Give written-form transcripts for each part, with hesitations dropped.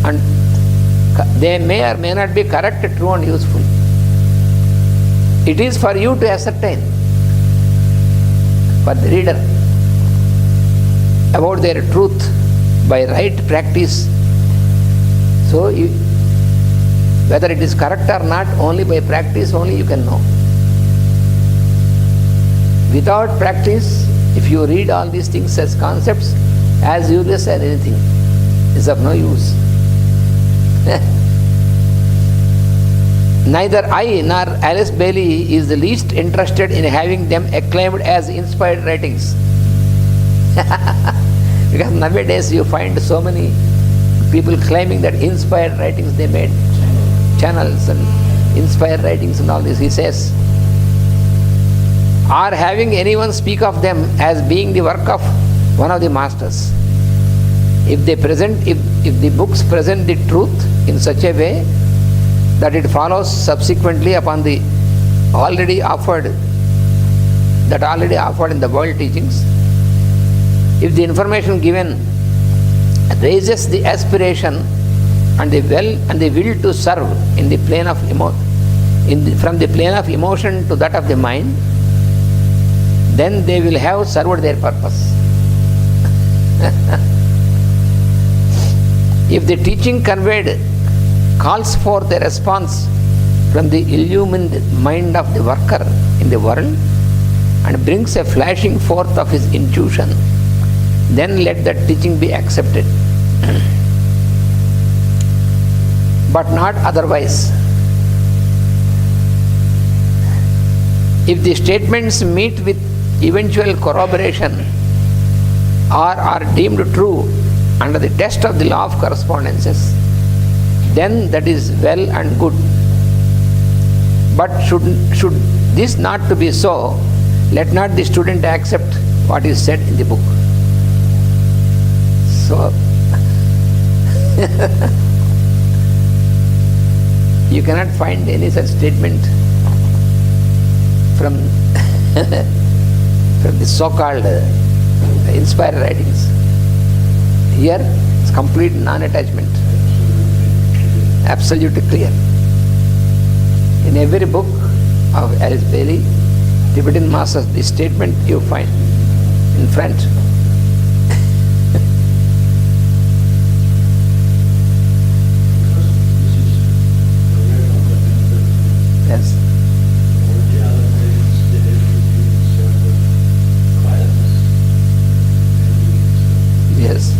And they may or may not be correct, true and useful. It is for you to ascertain, for the reader, about their truth by right practice. So whether it is correct or not, only by practice only you can know. Without practice, if you read all these things as concepts, as useless as anything, is of no use. Neither I nor Alice Bailey is the least interested in having them acclaimed as inspired writings. Because nowadays you find so many people claiming that inspired writings, they made channels and inspired writings and all this. He says, or having anyone speak of them as being the work of one of the masters. If the books present the truth in such a way that it follows subsequently upon the already offered in the world teachings, if the information given raises the aspiration and the will to serve in the plane of from the plane of emotion to that of the mind, then they will have served their purpose. If the teaching conveyed calls forth a response from the illumined mind of the worker in the world and brings a flashing forth of his intuition, then let that teaching be accepted. But not otherwise. If the statements meet with eventual corroboration or are deemed true under the test of the law of correspondences, then that is well and good. But should this not to be so, let not the student accept what is said in the book. So you cannot find any such statement from the so-called inspired writings. Here it's complete non-attachment, absolutely clear. In every book of Alice Bailey, Tibetan Masters, this statement you find in front. Yes. Yes.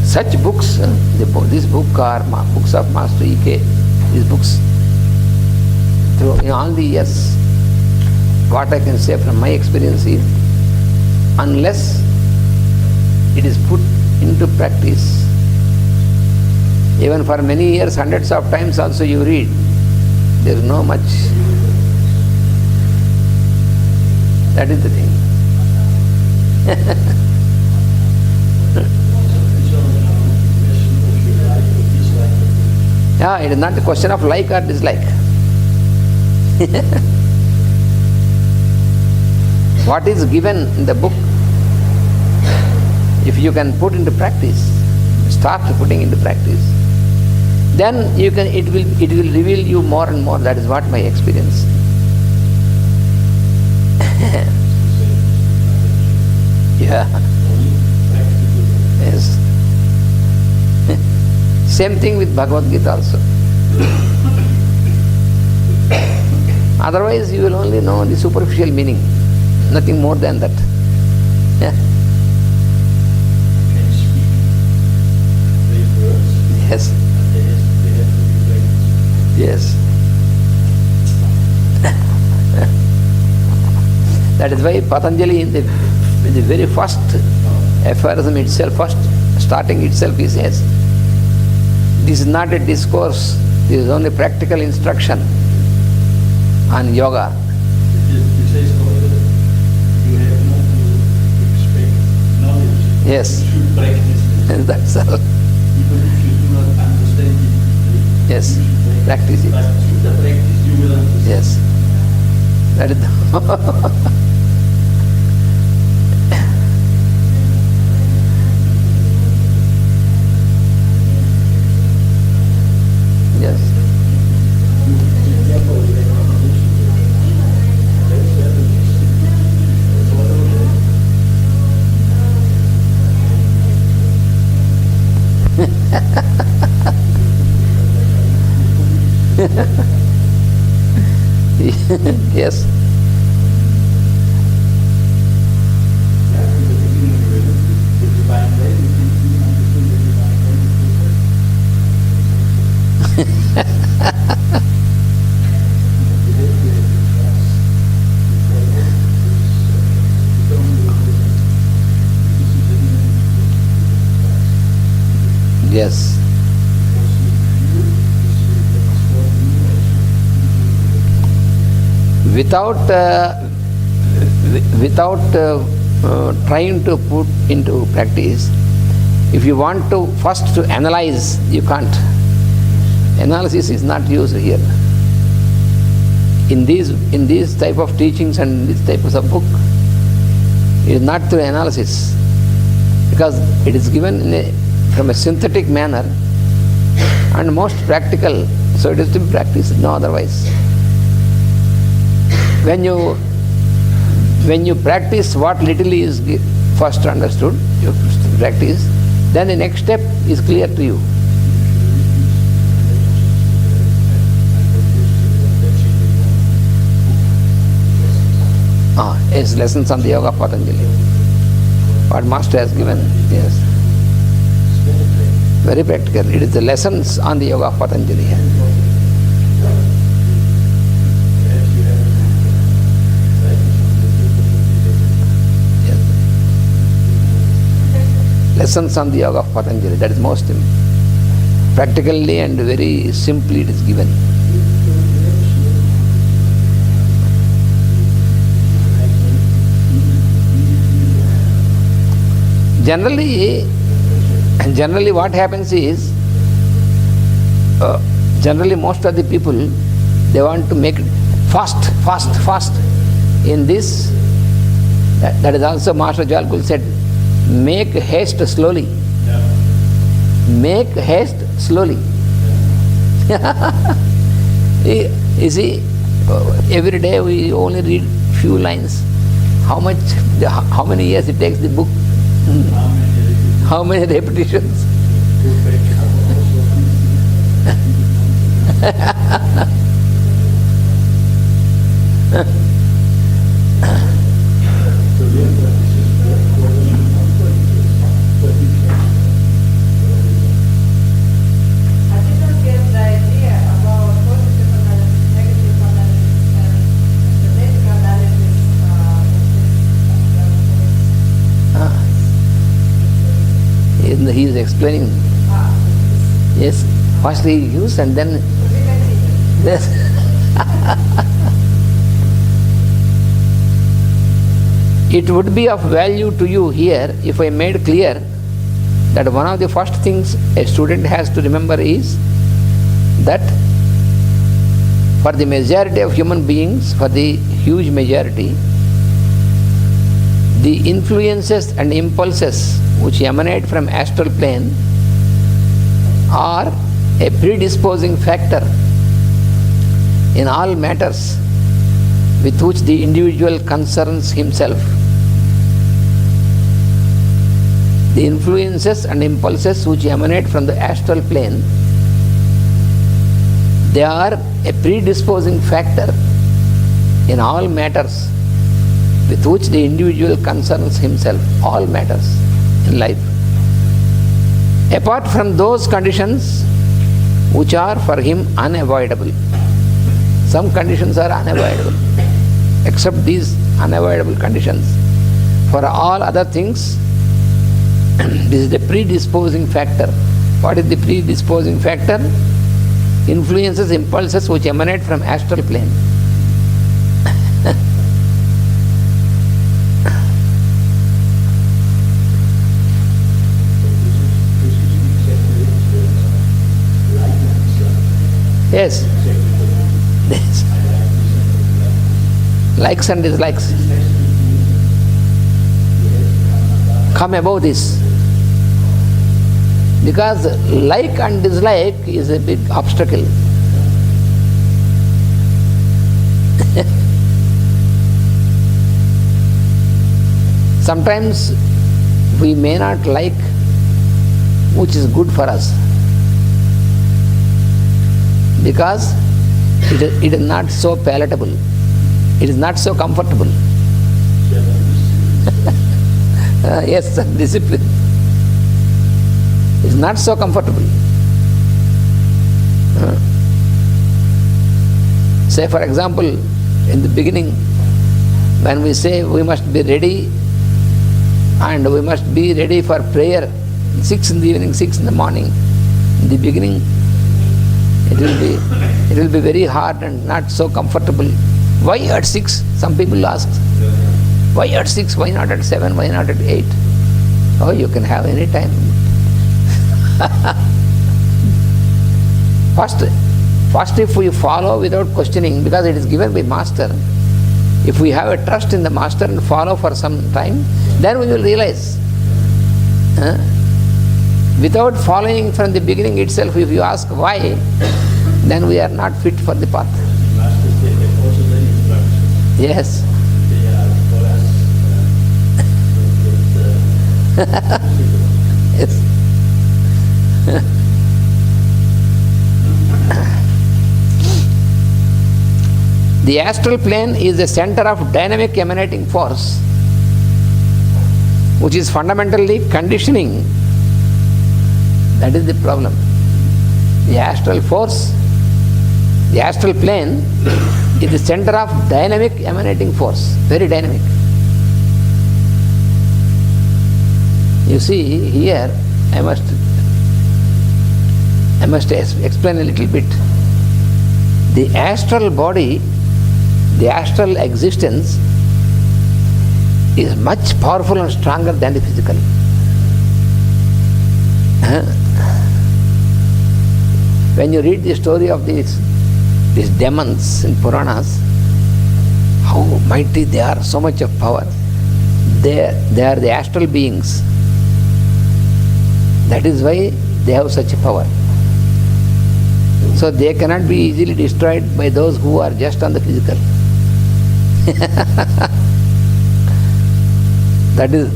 Such books, this book are books of Master E.K. These books, through all the years, what I can say from my experience is, unless it is put into practice, even for many years, hundreds of times also you read, there is no much. That is the thing. Yeah, it is not a question of like or dislike. What is given in the book, if you can put into practice, start putting into practice, then it will reveal you more and more. That is what my experience. Yeah. Yes. Same thing with Bhagavad Gita also. Otherwise you will only know the superficial meaning, nothing more than that. Yeah. Yes. Yes. That is why Patanjali in the very first aphorism itself, first starting itself, he says, this is not a discourse, this is only practical instruction on yoga. It says, however, you have not to expect knowledge. Yes. You should practice it. That's all. Even if you do not understand it deeply, Yes. you should Practice it. But through the practice you will understand. Yes. That is the Yes. Yes. Yes. Without trying to put into practice, if you want to first to analyze, you can't. Analysis is not used here. In these type of teachings and these types of book, it is not through analysis, because it is given from a synthetic manner and most practical, so it is to be practiced, no otherwise. When you practice what little is first understood, you practice, then the next step is clear to you. Yes, lessons on the Yoga of Patanjali. What Master has given, yes. Very practical. It is the lessons on the Yoga of Patanjali. Yes. Lessons on the Yoga of Patanjali, that is most practically and very simply it is given. Generally what happens is, generally most of the people, they want to make it fast. In this, that is also Master Jalkul said, make haste slowly. Yeah. Make haste slowly. You see, every day we only read few lines. How many years it takes the book? How many repetitions? He is explaining. Yes, first he used and then. Yes. It would be of value to you here if I made clear that one of the first things a student has to remember is that for the majority of human beings, for the huge majority, the influences and impulses which emanate from astral plane are a predisposing factor in all matters with which the individual concerns himself. The influences and impulses which emanate from the astral plane, they are a predisposing factor in all matters with which the individual concerns himself, all matters in life. Apart from those conditions which are for him unavoidable. Some conditions are unavoidable. Except these unavoidable conditions, for all other things, this is the predisposing factor. What is the predisposing factor? Influences, impulses which emanate from astral plane. Yes. Likes and dislikes. This next meeting, you have to Come above this. Because like and dislike is a big obstacle. Sometimes we may not like which is good for us, because it is not so palatable, it is not so comfortable. Yes, discipline. It's not so comfortable. Say for example, in the beginning, when we say we must be ready and we must be ready for prayer 6 in the evening, 6 in the morning, in the beginning it will be very hard and not so comfortable. Why at 6? Some people ask. Why at 6? Why not at 7? Why not at 8? Oh, you can have any time. First if we follow without questioning, because it is given by Master, if we have a trust in the Master and follow for some time, then we will realize. Without following from the beginning itself, if you ask why, then we are not fit for the path. Masters, they have also the instructions. Yes. They are for us. Yes. The astral plane is the center of dynamic emanating force, which is fundamentally conditioning. That is the problem. The astral force, the astral plane is the center of dynamic emanating force, very dynamic. You see, here I must explain a little bit. The astral body, the astral existence is much powerful and stronger than the physical. When you read the story of these demons in Puranas, how mighty they are, so much of power. They are the astral beings. That is why they have such a power. So they cannot be easily destroyed by those who are just on the physical. That is,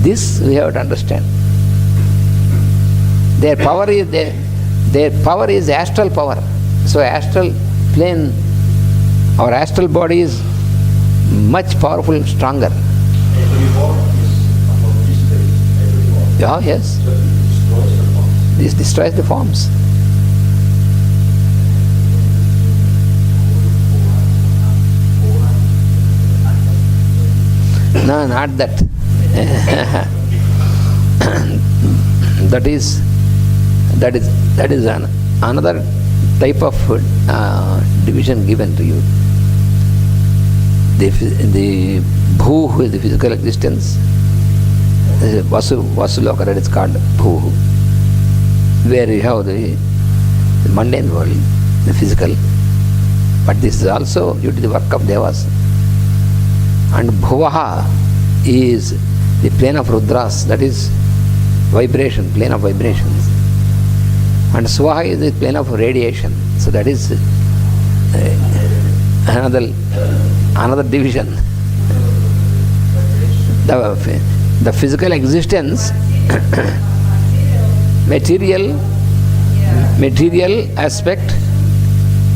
this we have to understand. Their power is astral power. So astral plane, our astral body is much powerful and stronger. Every form is about this space. Every form. Yeah, yes. So it destroys the form. This destroys the forms. No, not that. That is another type of division given to you. The Bhu is the physical existence. Vasuloka, that is called Bhu, where you have the mundane world, the physical. But this is also due to the work of Devas. And Bhuvaha is the plane of Rudras, that is vibration, plane of vibrations. And Swaha is the plane of radiation. So that is another division. The physical existence, material aspect,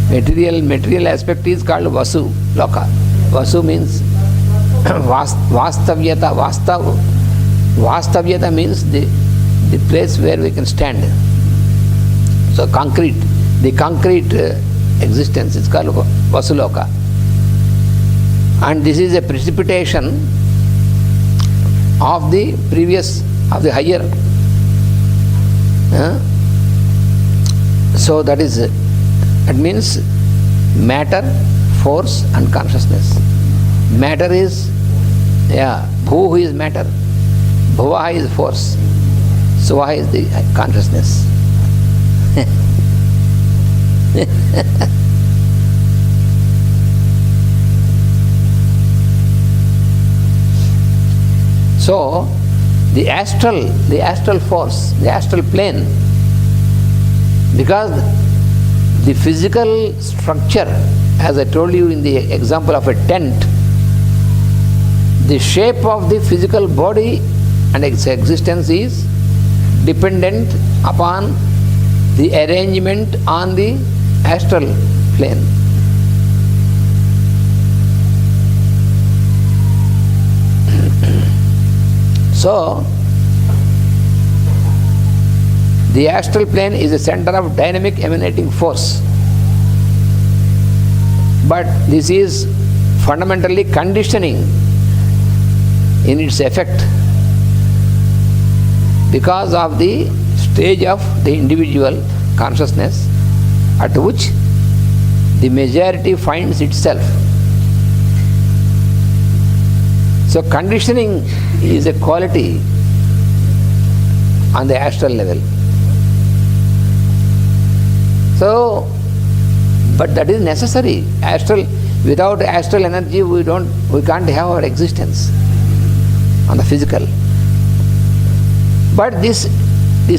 material aspect is called Vasu Loka. Vasu means Vastavyata. Vastavyata means the place where we can stand. So the concrete existence is called Vasuloka. And this is a precipitation of the higher. So that means matter, force and consciousness. Matter is, Bhu is matter, Bhuvaha is force, Swaha is the consciousness. So, the astral force, the astral plane, because the physical structure, as I told you in the example of a tent, the shape of the physical body and its existence is dependent upon the arrangement on the astral plane. So, the astral plane is a center of dynamic emanating force. But this is fundamentally conditioning in its effect because of the stage of the individual consciousness at which the majority finds itself. So conditioning is a quality on the astral level. So, but that is necessary. Without astral energy, we can't have our existence on the physical. But this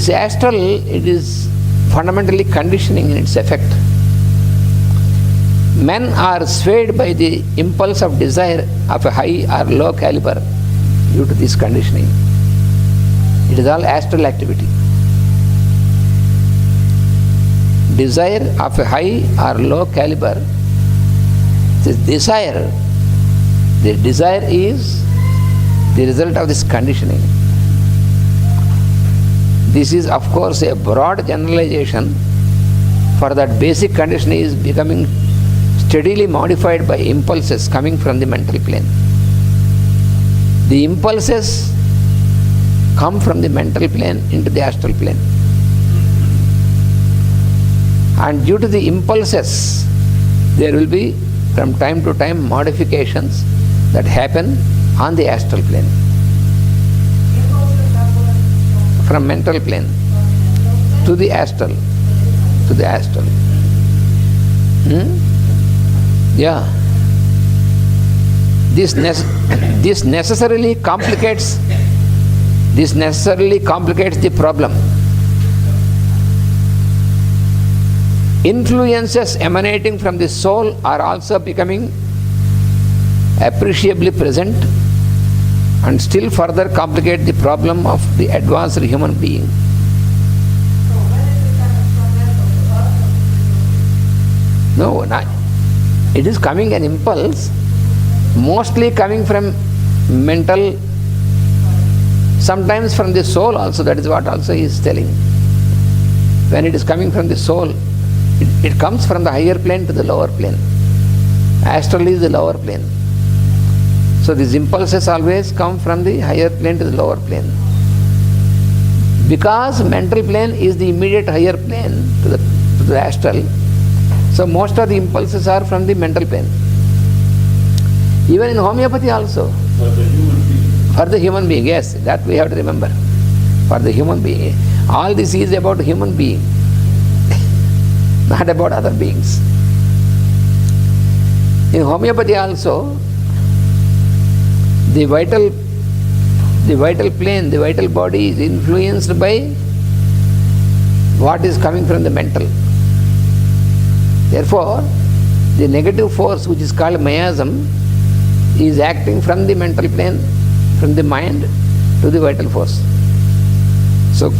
astral, it is fundamentally conditioning in its effect. Men are swayed by the impulse of desire of a high or low caliber due to this conditioning. It is all astral activity. Desire of a high or low caliber, this desire, the desire is the result of this conditioning. This is of course a broad generalization, for that basic condition is becoming steadily modified by impulses coming from the mental plane. The impulses come from the mental plane into the astral plane. And due to the impulses, there will be from time to time modifications that happen on the astral plane. From mental plane to the astral. To the astral. Yeah. This necessarily complicates the problem. Influences emanating from the soul are also becoming appreciably present and still further complicate the problem of the advanced human being. No, it is coming an impulse, mostly coming from mental, sometimes from the soul also. That is what also he is telling. When it is coming from the soul, it comes from the higher plane to the lower plane. Astral is the lower plane. So these impulses always come from the higher plane to the lower plane. Because mental plane is the immediate higher plane to the astral, so most of the impulses are from the mental plane. Even in homeopathy also. For the human being. For the human being, yes, that we have to remember. For the human being. All this is about human being, not about other beings. In homeopathy also, the vital plane, the vital body is influenced by what is coming from the mental. Therefore, the negative force, which is called miasm, is acting from the mental plane, from the mind to the vital force. So,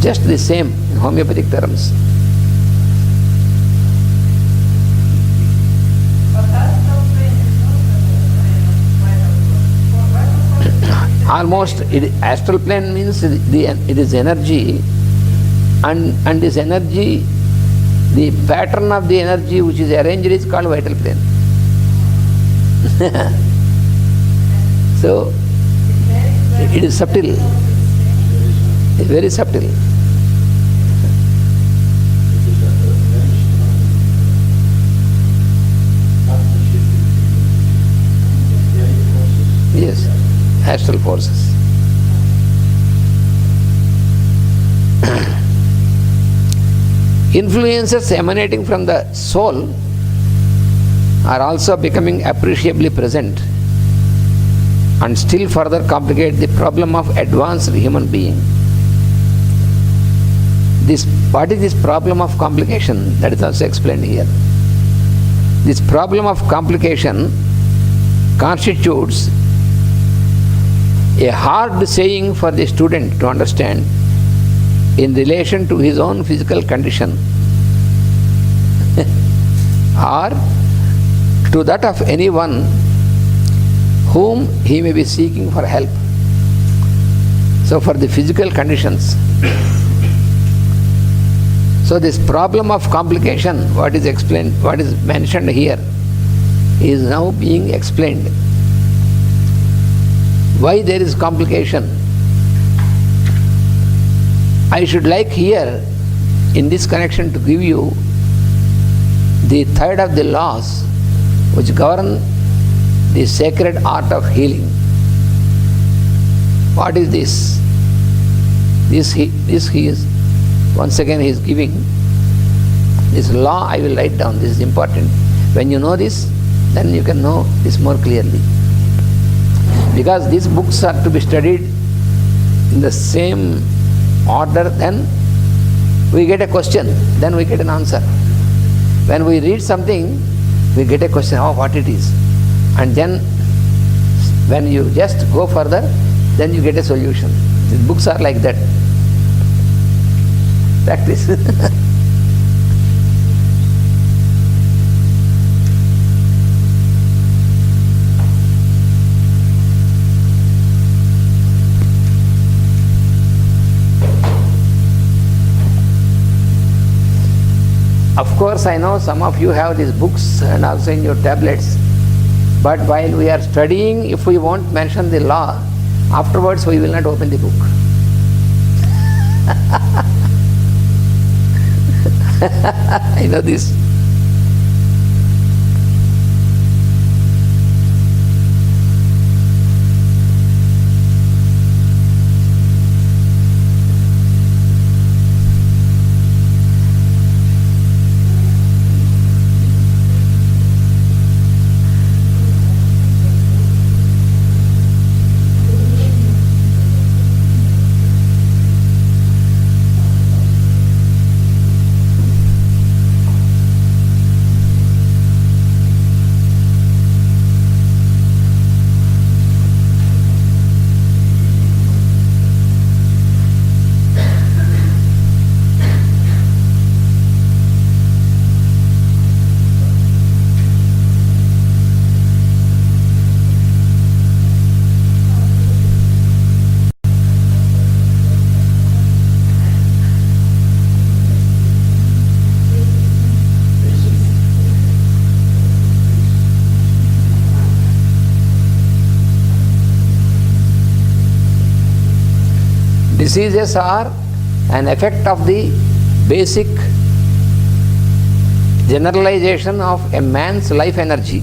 just the same in homeopathic terms. Almost, astral plane means it is energy, and this energy, the pattern of the energy which is arranged is called vital plane. So, it is subtle. It's very subtle. Yes, astral forces. Influences emanating from the soul are also becoming appreciably present and still further complicate the problem of advanced human being. What is this problem of complication? That is also explained here. This problem of complication constitutes a hard saying for the student to understand in relation to his own physical condition or to that of anyone whom he may be seeking for help. So for the physical conditions. So this problem of complication, what is explained, what is mentioned here, is now being explained. Why there is complication? I should like here, in this connection, to give you the third of the laws which govern the sacred art of healing. What is this? This he is, once again he is giving. This law I will write down, this is important. When you know this, then you can know this more clearly. Because these books are to be studied in the same order, then we get a question, then we get an answer. When we read something, we get a question, oh, what it is. And then when you just go further, then you get a solution. These books are like that. Practice. Of course, I know some of you have these books and also in your tablets, but while we are studying, if we won't mention the law, afterwards we will not open the book. I know this. Diseases are an effect of the basic generalization of a man's life energy.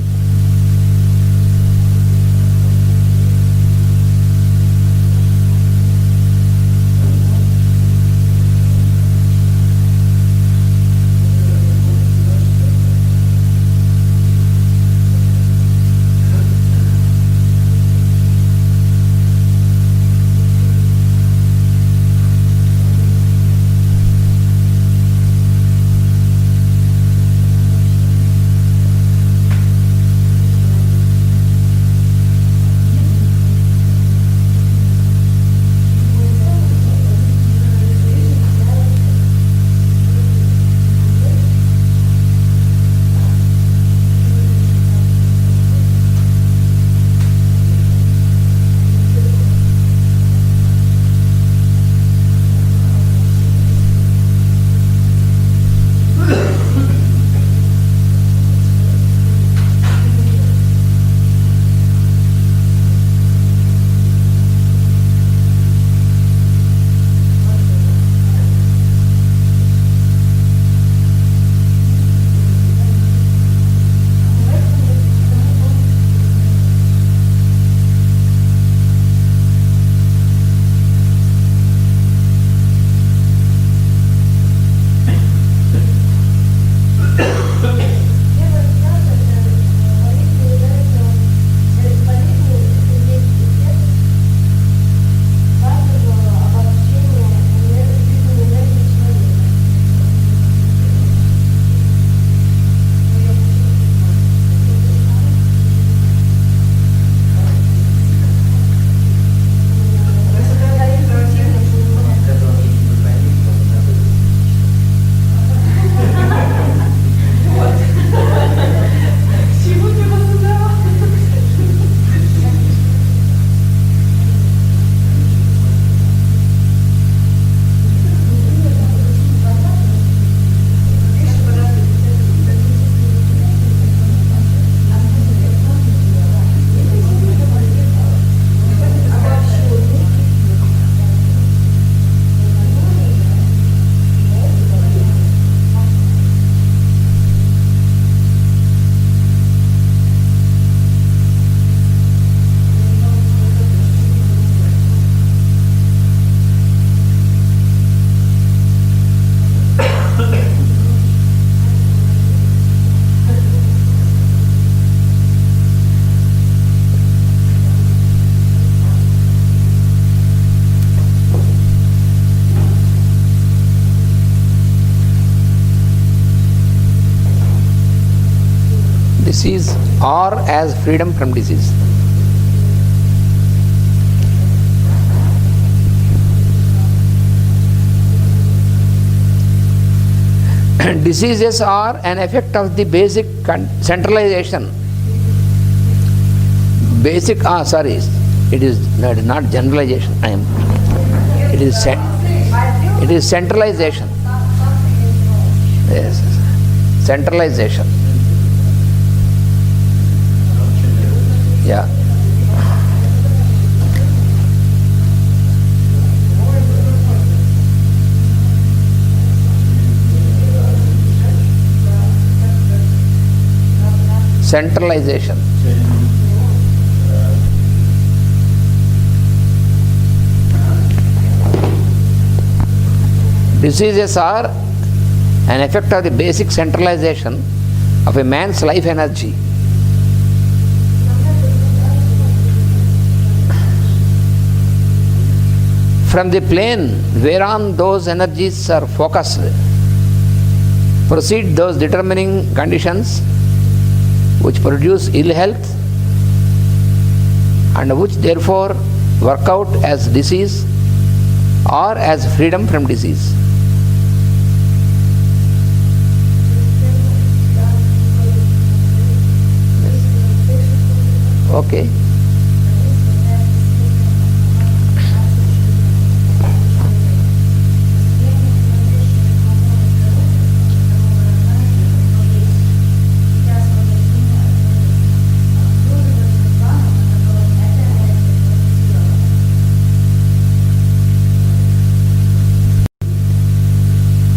disease or as freedom from disease. Diseases are an effect of the basic centralization. It is not generalization. It is centralization. Yes, centralization. Yeah. Centralization. Diseases are an effect of the basic centralization of a man's life energy. From the plane whereon those energies are focused, proceed those determining conditions which produce ill health and which therefore work out as disease or as freedom from disease. Okay.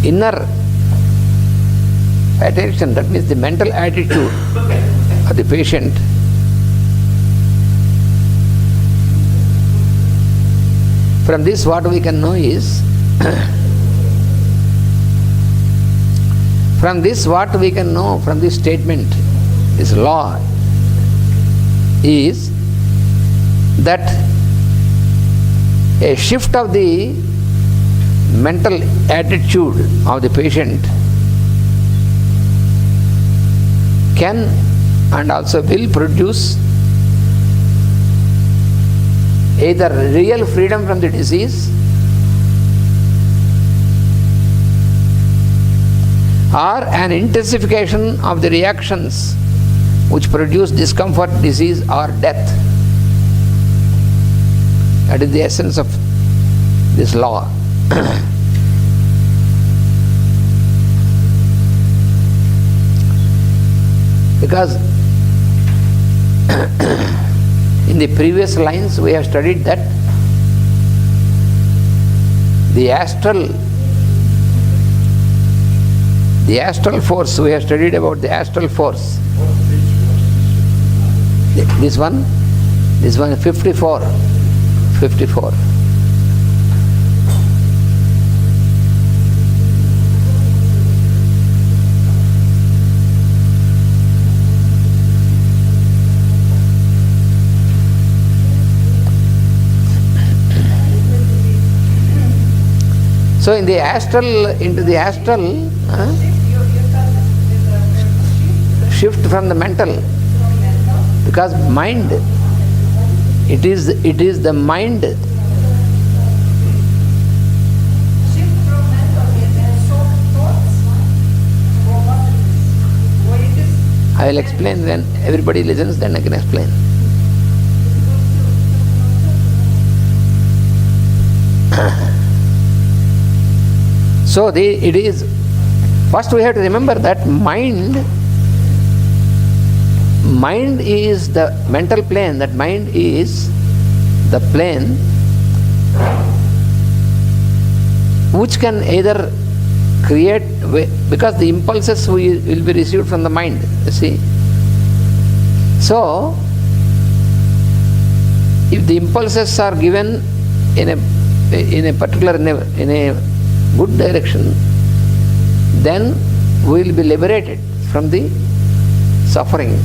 Inner attention, that means the mental attitude of the patient, from this what we can know is from this statement, this law is that a shift of the mental attitude of the patient can and also will produce either real freedom from the disease or an intensification of the reactions which produce discomfort, disease or death. That is the essence of this law. Because in the previous lines we have studied that the astral force, we have studied about the astral force. This one 54. So into the astral, shift from the mental, because mind, it is the mind. I will explain when everybody listens, then I can explain. So it is, first we have to remember that mind is the mental plane, that mind is the plane which can either create, because the impulses will be received from the mind, you see. So if the impulses are given in a particular, in a good direction, then we will be liberated from the suffering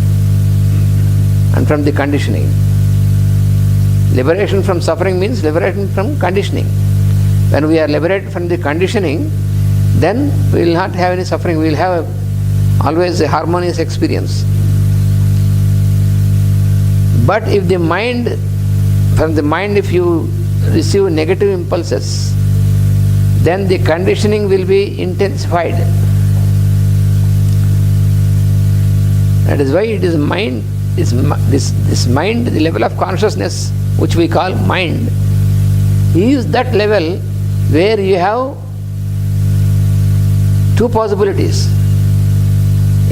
and from the conditioning. Liberation from suffering means liberation from conditioning. When we are liberated from the conditioning, then we will not have any suffering, we will have always a harmonious experience. But if the mind, from the mind if you receive negative impulses, then the conditioning will be intensified. That is why it is mind, this mind, the level of consciousness which we call mind, is that level where you have two possibilities.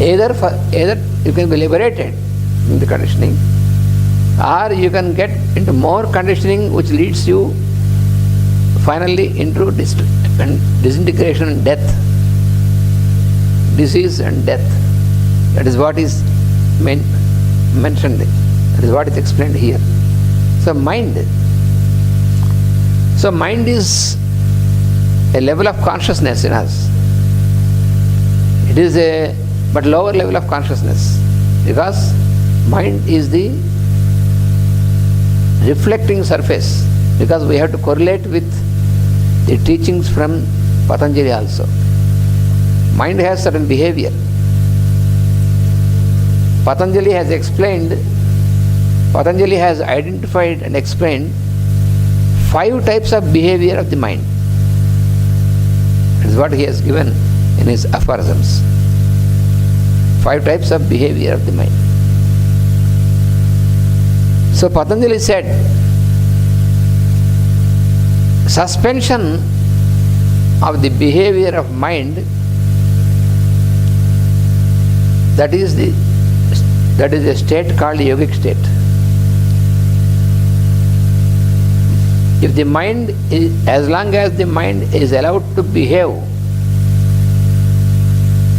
Either you can be liberated in the conditioning, or you can get into more conditioning which leads you finally into disintegration and death, disease and death. That is what is mentioned. That is what is explained here. So mind is a level of consciousness in us. It is a but lower level of consciousness, because mind is the reflecting surface, because we have to correlate with the teachings from Patanjali also. Mind has certain behavior. Patanjali has identified and explained 5 types of behavior of the mind. That is what he has given in his aphorisms. 5 types of behavior of the mind. So Patanjali said, suspension of the behavior of mind, that is a state called yogic state. If the mind is, as long as the mind is allowed to behave,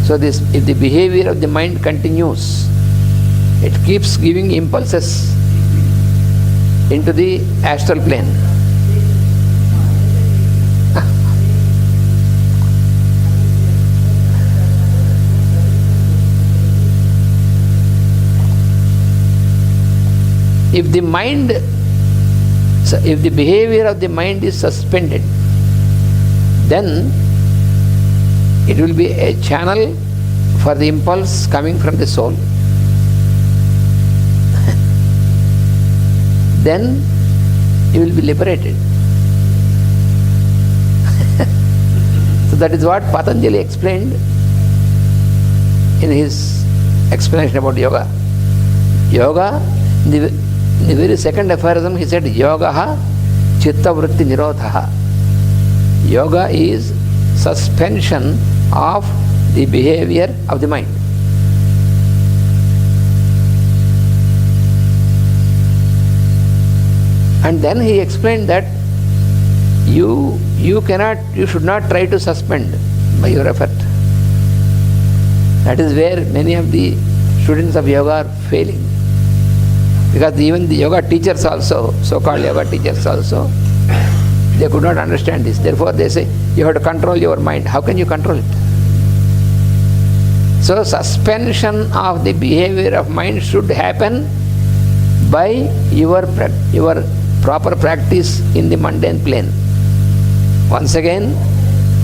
so if the behavior of the mind continues, it keeps giving impulses into the astral plane. If the behavior of the mind is suspended, then it will be a channel for the impulse coming from the soul. Then you will be liberated. So that is what Patanjali explained in his explanation about yoga. Yoga, in the very second aphorism, he said, Yogaha chitta vritti nirodhaha. Yoga is suspension of the behavior of the mind. And then he explained that you should not try to suspend by your effort. That is where many of the students of yoga are failing. Because even the yoga teachers also, so-called yoga teachers also, they could not understand this. Therefore they say, you have to control your mind. How can you control it? So suspension of the behavior of mind should happen by your proper practice in the mundane plane. Once again,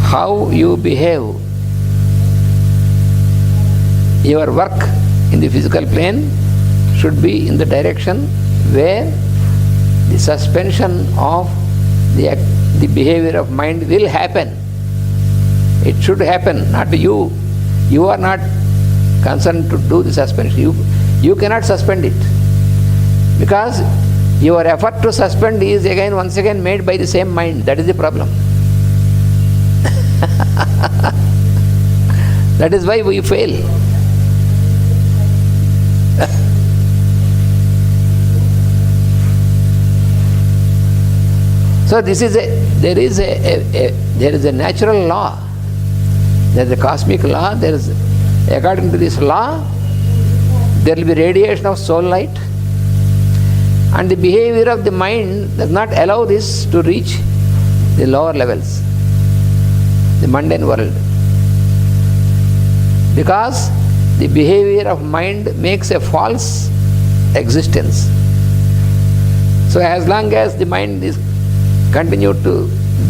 how you behave, your work in the physical plane should be in the direction where the suspension of the behavior of mind will happen. It should happen, not you. You are not concerned to do the suspension. You cannot suspend it, because your effort to suspend is once again made by the same mind. That is the problem. That is why we fail. So there is a natural law. There is a cosmic law. According to this law, there will be radiation of soul light, and the behavior of the mind does not allow this to reach the lower levels, the mundane world, because the behavior of mind makes a false existence. So as long as the mind is continued to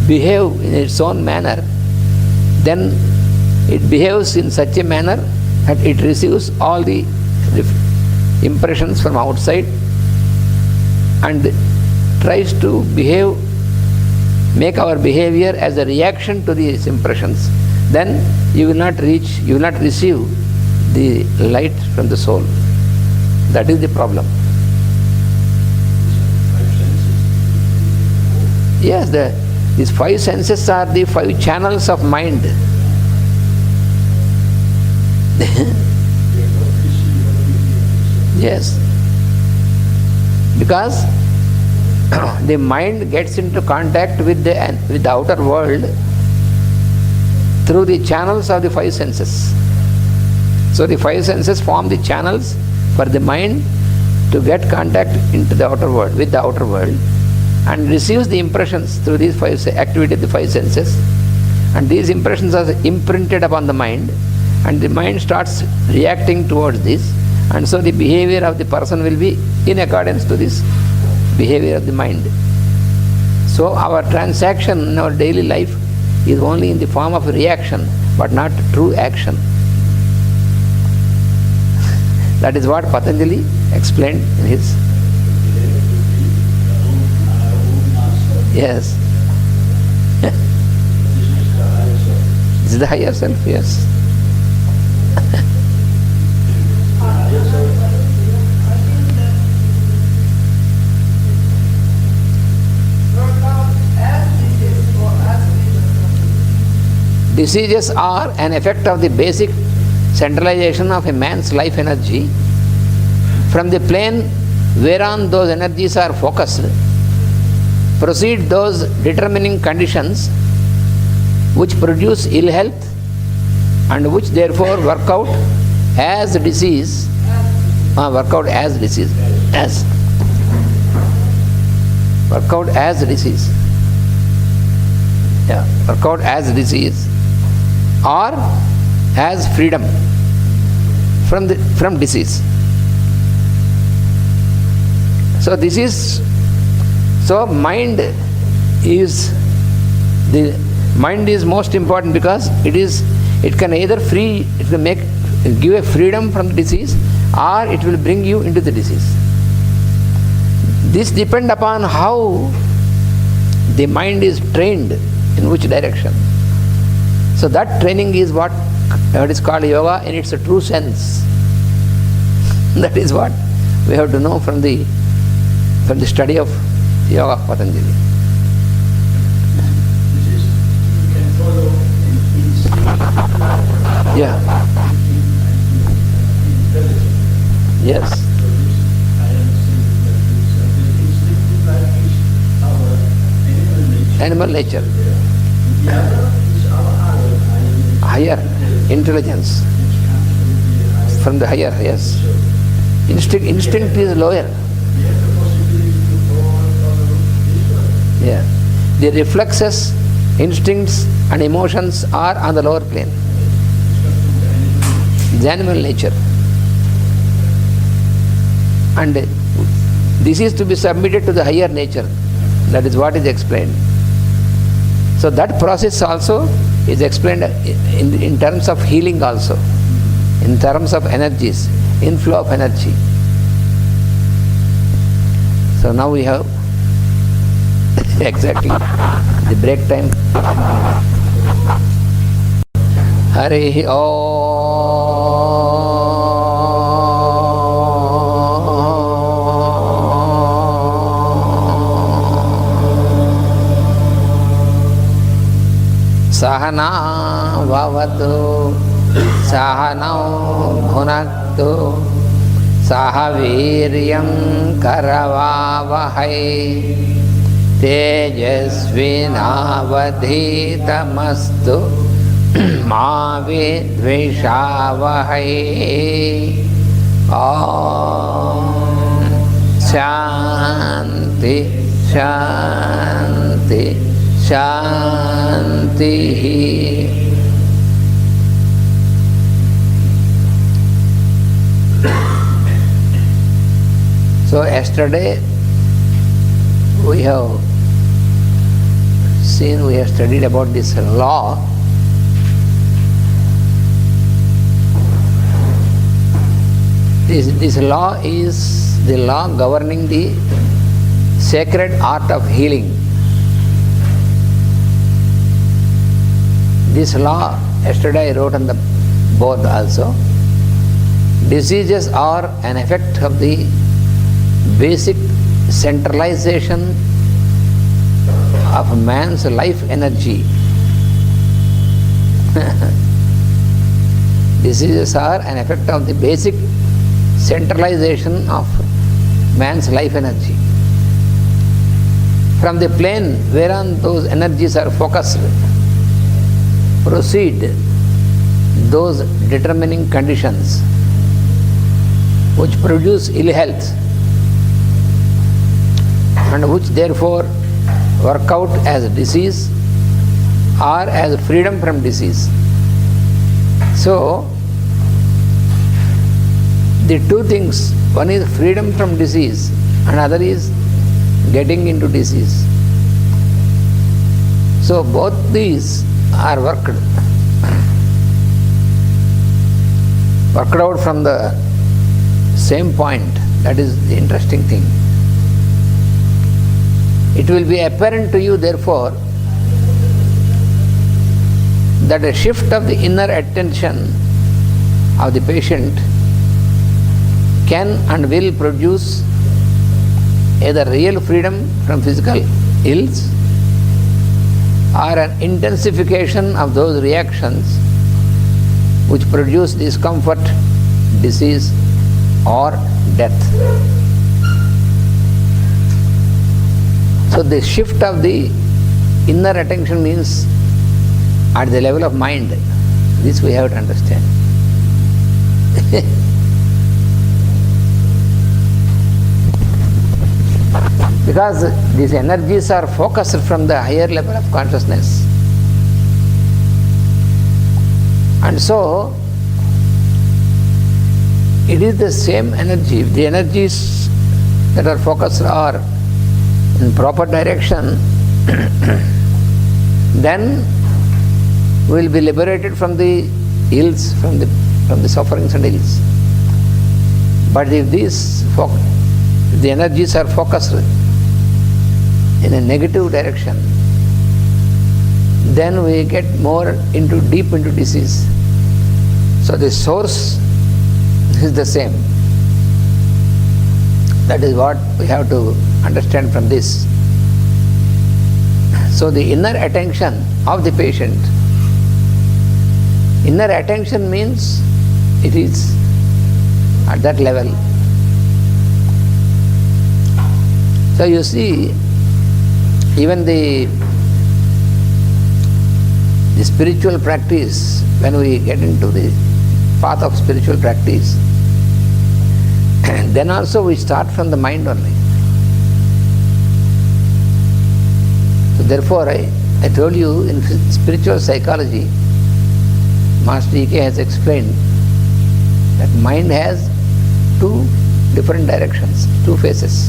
behave in its own manner, then it behaves in such a manner that it receives all the impressions from outside and tries to make our behavior as a reaction to these impressions, then you will not receive the light from the soul. That is the problem. Yes, these five senses are the five channels of mind. Yes. Because the mind gets into contact with the outer world through the channels of the five senses. So the five senses form the channels for the mind to get contact into the outer world, with the outer world, and receives the impressions through these activity of the five senses. And these impressions are imprinted upon the mind, and the mind starts reacting towards this, and so the behavior of the person will be in accordance to this behavior of the mind. So our transaction in our daily life is only in the form of reaction, but not true action. That is what Patanjali explained in his. Yes. This is the higher self, yes. Diseases are an effect of the basic centralization of a man's life energy. From the plane whereon those energies are focused, proceed those determining conditions which produce ill health and which therefore work out as disease. Work out as disease. Yeah, work out as disease or as freedom from disease. So this is, so mind is most important, because it can either give a freedom from the disease, or it will bring you into the disease. This depends upon how the mind is trained, in which direction. So that training is what is called yoga in its true sense. That is what we have to know from the study of yoga of Patanjali. This is, you can follow in Yeah. intelligence. Yes. So this, I understand that this instinctive life is our animal nature. Animal nature. The other is our higher Intelligence. which comes From the higher, yes. So Instinct is lower. we have the possibility to follow this one. Yeah. The reflexes, instincts and emotions are on the lower plane. The animal nature. And this is to be submitted to the higher nature. That is what is explained. So that process also is explained in terms of healing also, in terms of energies, inflow of energy. So now we have exactly the break time. Hari Sahana Vavatu Sahanau Bhunaktu Sahaviryam Karavavahai Tejasvinavadhitamastu Ma Vidvishavahai. Om Shanti Shanti Shanti. So yesterday we have studied about this law. This law is the law governing the sacred art of healing. This law, yesterday I wrote on the board also. Diseases are an effect of the basic centralization of man's life energy. Diseases are an effect of the basic centralization of man's life energy. From the plane whereon those energies are focused, proceed those determining conditions which produce ill health and which therefore work out as disease or as freedom from disease. So, the two things, one is freedom from disease and other is getting into disease. So both these are worked out from the same point. That is the interesting thing. It will be apparent to you therefore that a shift of the inner attention of the patient can and will produce either real freedom from physical ills or an intensification of those reactions which produce discomfort, disease or death. So the shift of the inner attention means at the level of mind. This we have to understand. Because these energies are focused from the higher level of consciousness. And so, it is the same energy. If the energies that are focused are in proper direction, then we will be liberated from the ills, from the sufferings and ills. But if the energies are focused in a negative direction, then we get more deep into disease. So the source is the same. That is what we have to understand from this. So the inner attention of the patient, inner attention means it is at that level. So you see, even the spiritual practice, when we get into the path of spiritual practice, then also we start from the mind only. So therefore I told you in spiritual psychology, Master E.K. has explained that mind has two different directions, two faces.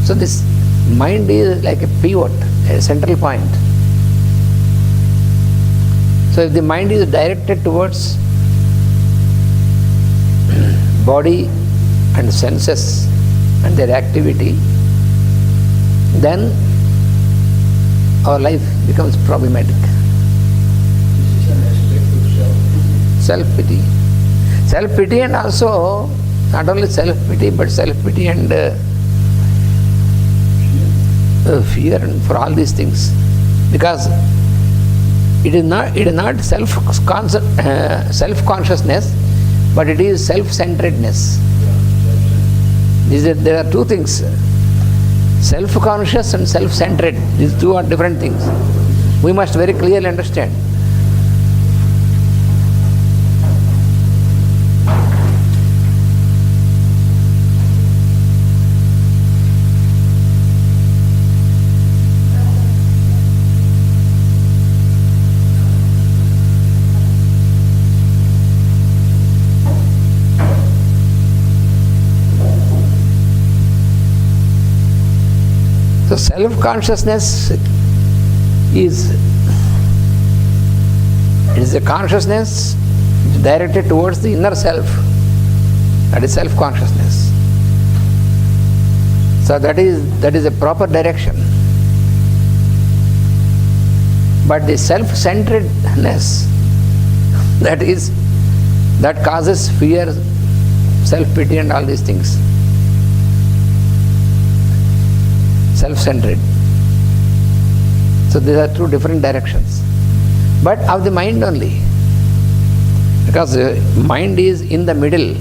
So this mind is like a pivot, a central point. So if the mind is directed towards body and senses and their activity, then our life becomes problematic. This is an aspect of self-pity. Self-pity. Self-pity and also not only self-pity but self-pity and fear and for all these things. Because it is not self-consciousness, but it is self-centeredness. There are two things, self-conscious and self-centered. These two are different things. We must very clearly understand. So self-consciousness is a consciousness directed towards the inner self. That is self-consciousness. So that is a proper direction. But the self-centeredness, that causes fear, self-pity and all these things. Self-centered. So these are two different directions. But of the mind only. Because the mind is in the middle.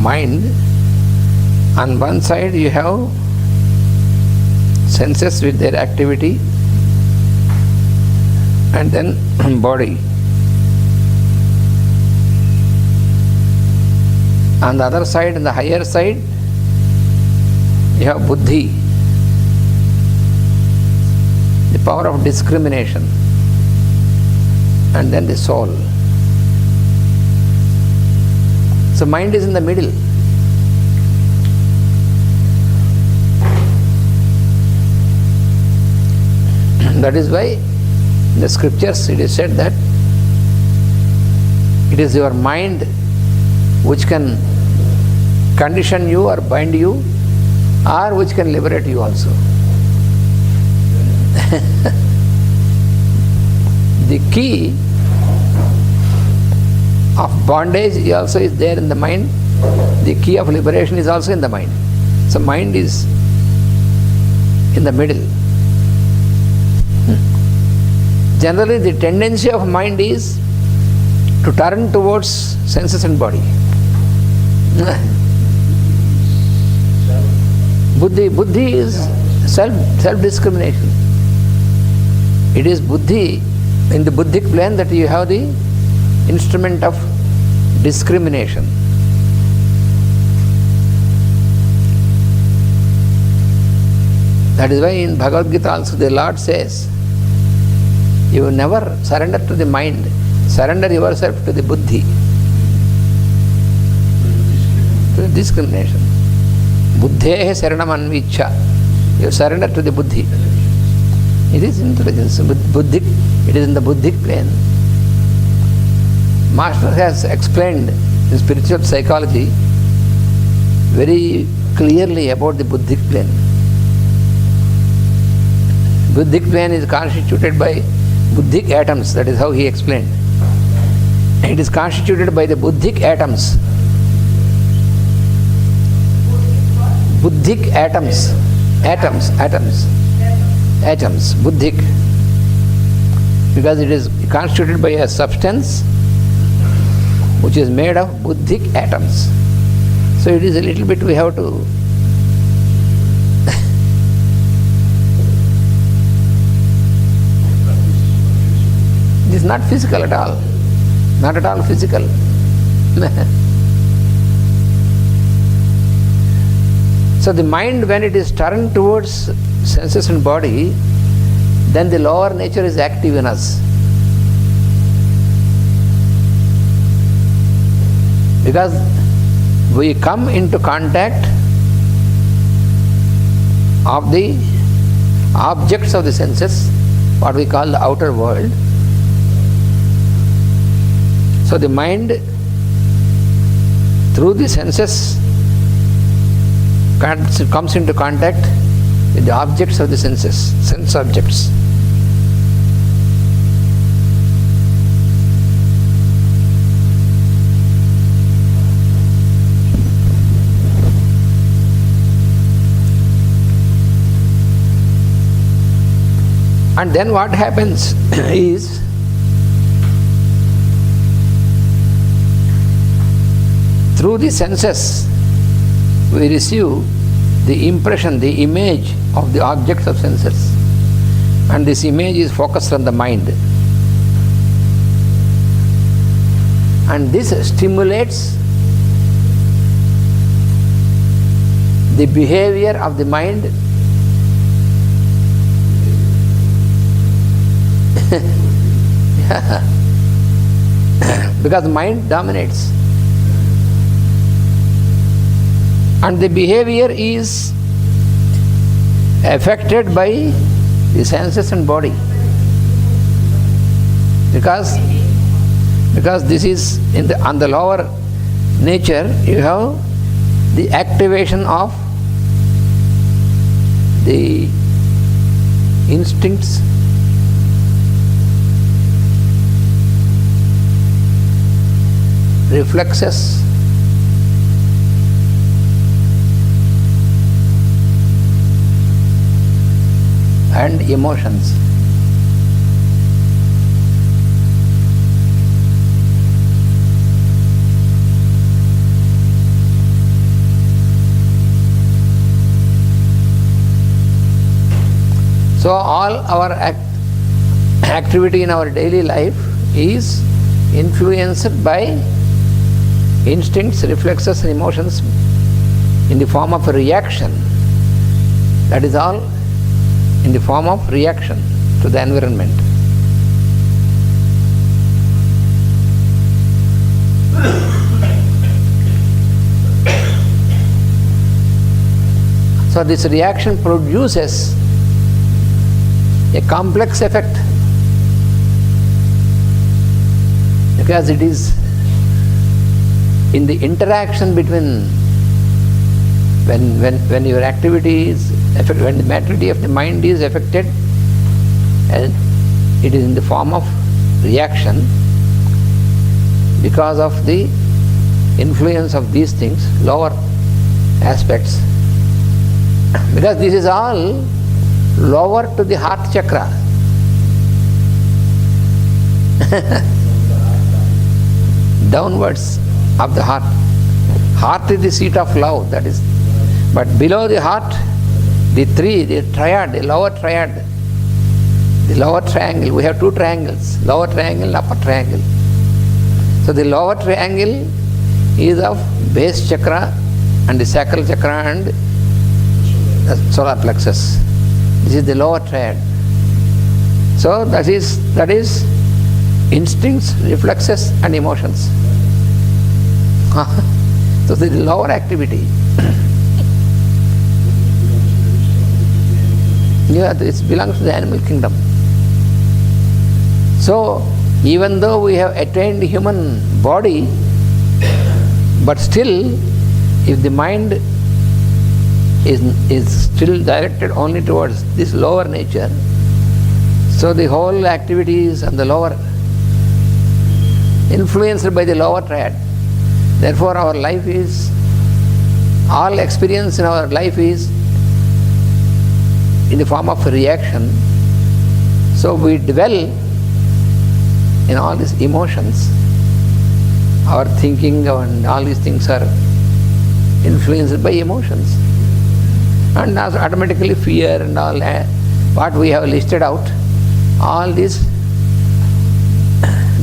Mind, on one side you have senses with their activity, and then body. On the other side, in the higher side, you have buddhi, the power of discrimination, and then the soul. So mind is in the middle. That is why in the scriptures it is said that it is your mind which can condition you or bind you, or which can liberate you also. The key of bondage also is there in the mind. The key of liberation is also in the mind. So mind is in the middle. Generally the tendency of mind is to turn towards senses and body. Buddhi is self-discrimination. It is buddhi, in the buddhic plane, that you have the instrument of discrimination. That is why in Bhagavad Gita also the Lord says, you never surrender to the mind, surrender yourself to the buddhi, to the discrimination. Buddhehe saranam anvicha. You surrender to the buddhi. It is intelligence, buddhic, it is in the buddhic plane. Master has explained in spiritual psychology very clearly about the buddhic plane. Buddhic plane is constituted by buddhic atoms, that is how he explained. It is constituted by the buddhic atoms. Buddhic atoms. Atoms. Buddhic. Because it is constituted by a substance which is made of buddhic atoms. So it is a little bit we have to it is not physical at all. Not at all physical. So the mind, when it is turned towards senses and body, then the lower nature is active in us. Because we come into contact of the objects of the senses, what we call the outer world. So the mind, through the senses, comes into contact with the objects of the senses, sense objects. And then what happens is, through the senses, we receive the impression, the image of the objects of senses. And this image is focused on the mind. And this stimulates the behavior of the mind because mind dominates. And the behavior is affected by the senses and body. Because Because this is on the lower nature, you have the activation of the instincts, reflexes, and emotions. So all our activity in our daily life is influenced by instincts, reflexes and emotions in the form of a reaction. That is all in the form of reaction to the environment. So this reaction produces a complex effect, because it is in the interaction between when your activity is affected, when the activity of the mind is affected, and it is in the form of reaction because of the influence of these things, lower aspects, because this is all lower to the heart chakra. Downwards of the heart. Heart is the seat of love, that is. But below the heart, the triad, the lower triad, the lower triangle. We have two triangles, lower triangle, upper triangle. So the lower triangle is of base chakra and the sacral chakra and the solar plexus. This is the lower triad. So that is instincts, reflexes and emotions. So this is the lower activity. Yeah, it belongs to the animal kingdom. So even though we have attained human body, but still if the mind is still directed only towards this lower nature, so the whole activities and the lower influenced by the lower triad. Therefore our life is, all experience in our life is in the form of a reaction. So we dwell in all these emotions. Our thinking and all these things are influenced by emotions. And as automatically fear and all that, what we have listed out, all this,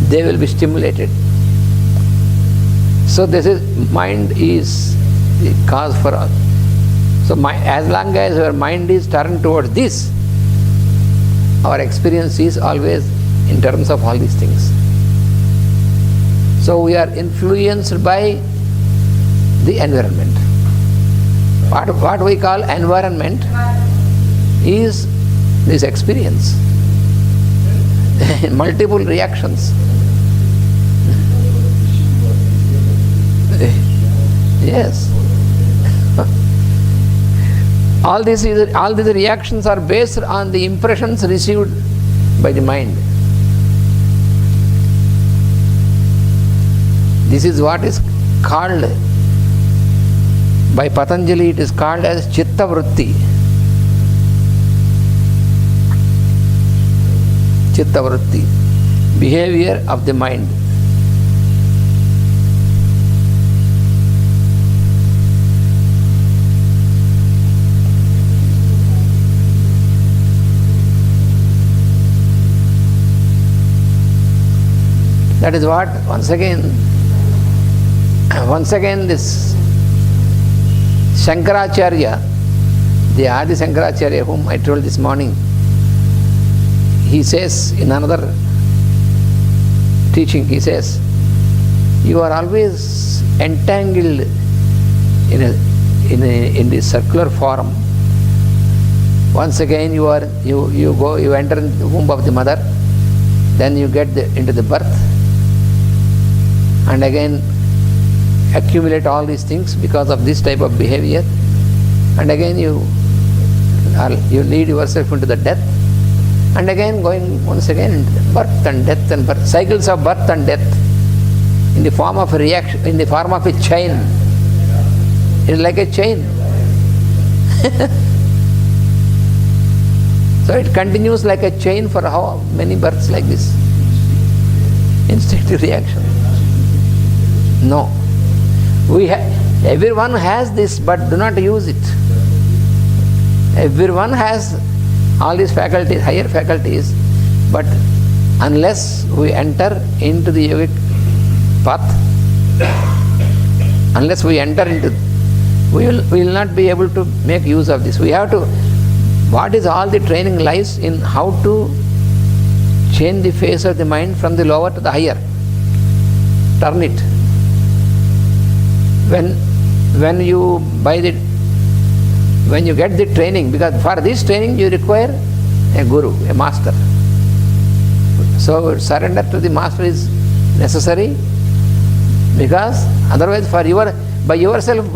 they will be stimulated. So this is, mind is the cause for all. So as long as our mind is turned towards this, our experience is always in terms of all these things. So we are influenced by the environment. What we call environment is this experience. Multiple reactions. Yes. All these reactions are based on the impressions received by the mind. This is what is called, by Patanjali it is called as Chitta Vritti. Chitta Vritti, behavior of the mind. That is what, once again this Shankaracharya, the Adi Shankaracharya whom I told this morning, he says in another teaching, he says, you are always entangled in this circular form. Once again you enter into the womb of the mother, then you get into the birth, and again accumulate all these things because of this type of behavior, and again you lead yourself into the death, and again going once again into birth and death and birth, cycles of birth and death in the form of a reaction, in the form of a chain. It's like a chain. So it continues like a chain for how many births like this? Instinctive reaction. No. Everyone has this, but do not use it. Everyone has all these faculties, higher faculties, but unless we enter into the yogic path, unless we enter into, we will not be able to make use of this. We have to, what is all the training lies in how to change the face of the mind from the lower to the higher. Turn it. When you get the training, because for this training you require a guru, a master. So surrender to the master is necessary, because otherwise by yourself,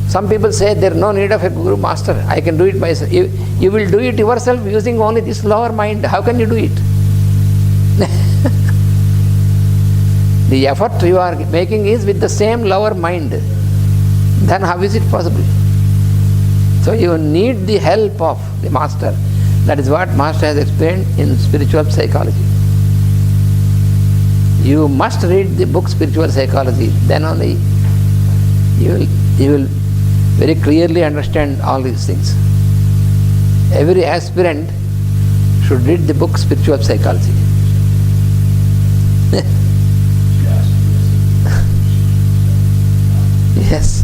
some people say there is no need of a guru master, I can do it myself. You will do it yourself using only this lower mind. How can you do it? The effort you are making is with the same lower mind. Then how is it possible? So you need the help of the master. That is what master has explained in spiritual psychology. You must read the book Spiritual Psychology. Then only you will very clearly understand all these things. Every aspirant should read the book Spiritual Psychology. Yes.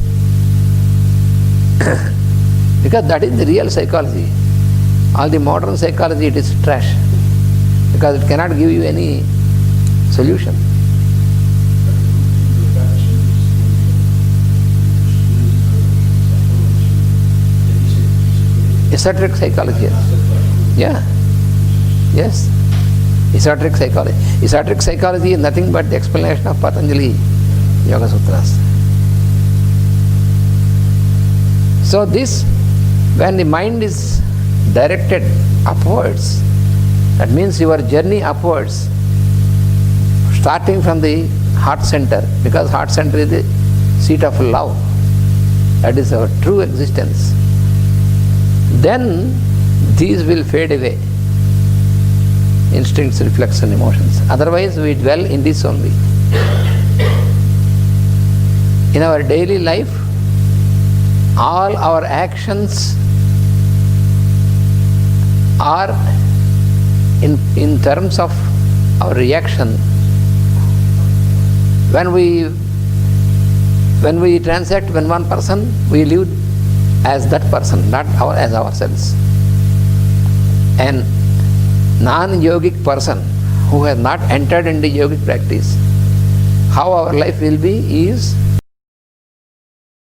Because that is the real psychology. All the modern psychology, it is trash, because it cannot give you any solution. Esoteric psychology. Yeah. Yes. Esoteric psychology. Esoteric psychology is nothing but the explanation of Patanjali Yoga Sutras. So this, when the mind is directed upwards, that means your journey upwards, starting from the heart center, because heart center is the seat of love, that is our true existence, then these will fade away, instincts, reflection, emotions. Otherwise we dwell in this only. In our daily life, all our actions are in terms of our reaction. When we transact with one person, we live as that person, not as ourselves. An non-yogic person who has not entered into yogic practice, how our life will be is